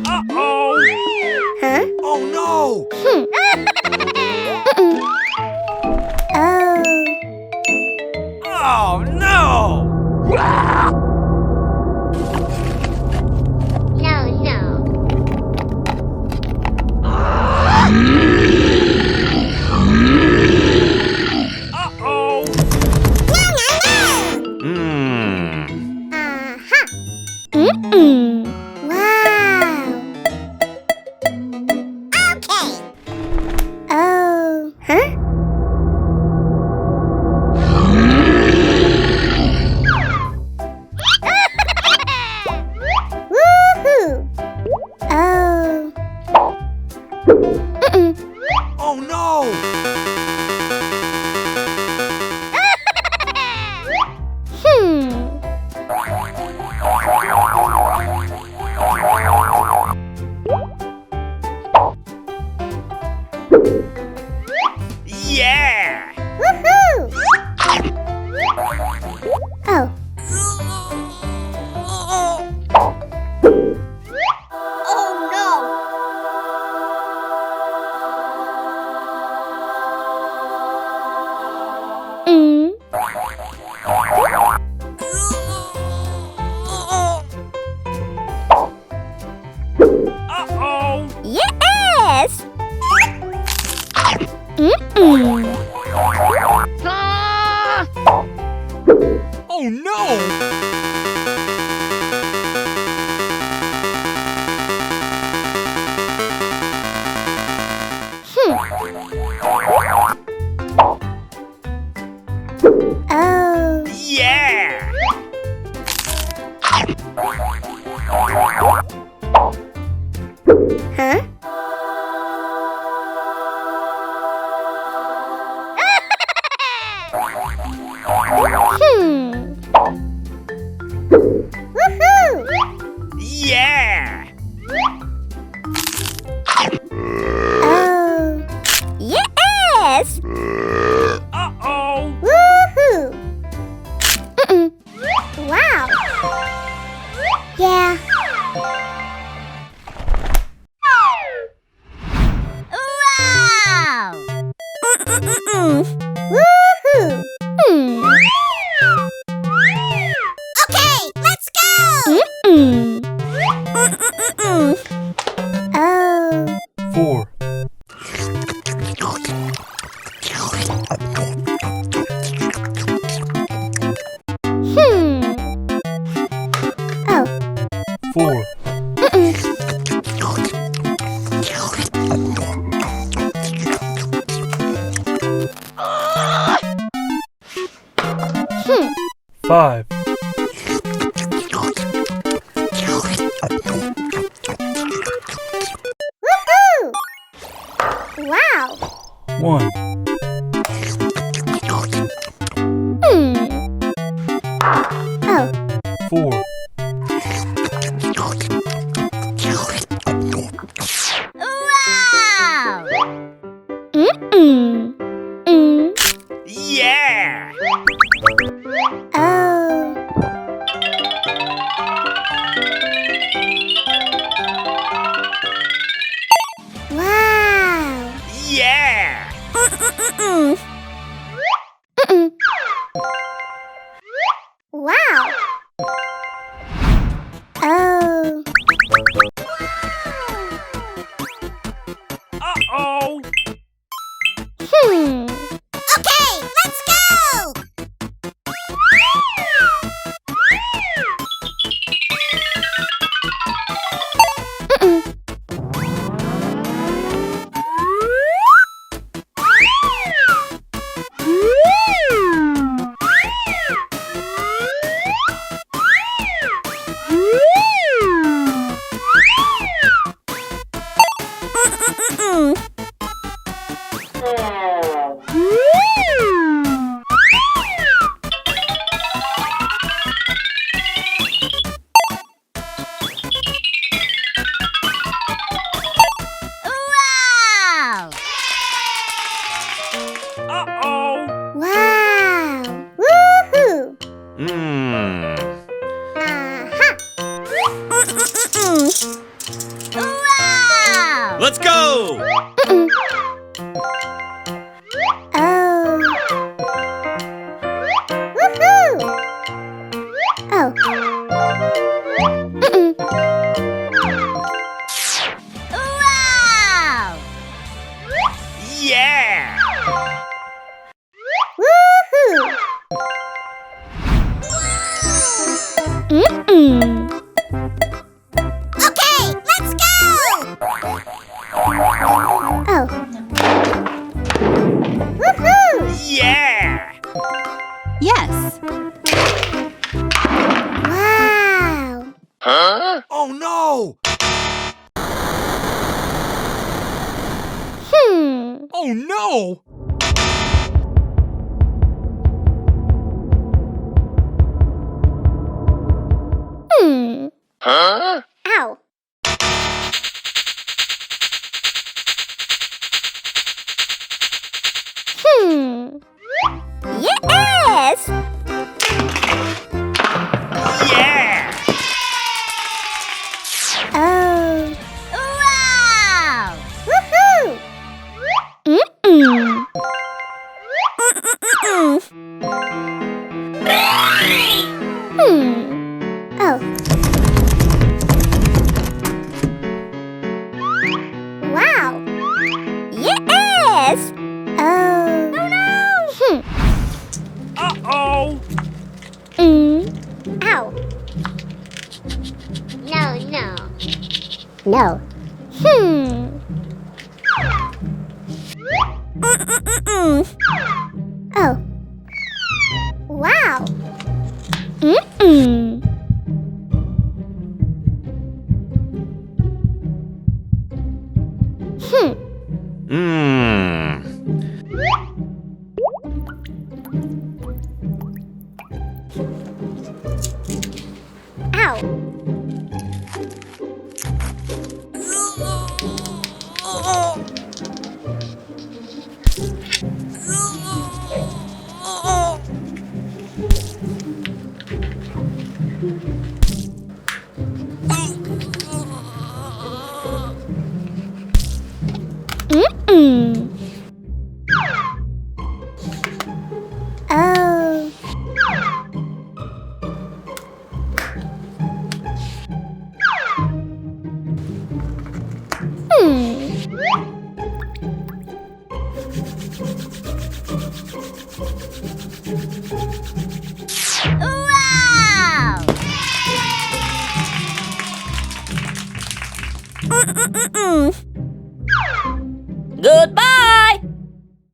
Uh-oh! Huh? Oh no! Oh. Oh no! No, no. Uh-oh! No, no, no! Uh-huh. Wow. Okay. Oh. Huh? Woohoo! Oh. Oh no! Yeah! Woohoo! Oh. Oh no! Uh-oh! Yes! Oh no! Oh. Yeah! Huh? Woohoo! Yeah! Oh. Yes! Uh-oh! Woohoo! Wow! Yeah. Wow! Woohoo! Okay, let's go! Oh. 4. Oh. 4. Hmm. 5. Woohoo! Wow! 1. Oh. 4. Wow! Yeah! Oh. Wow! Yeah! Oh. Mm-mm. Wow! Yeah! Woohoo! Mm-mm. Okay, let's go! Oh. Woohoo! Yeah! Yes. Wow! Huh? Oh no! Oh no! Huh? Ow! Yes! Yeah! Oh. Wow! Woohoo! Mm-mm. Oh. Wow! Yes! Oh. Oh no! Uh-oh! Ow. No. Oh. Wow. Mmm. Ow. Oh. Wow! Goodbye!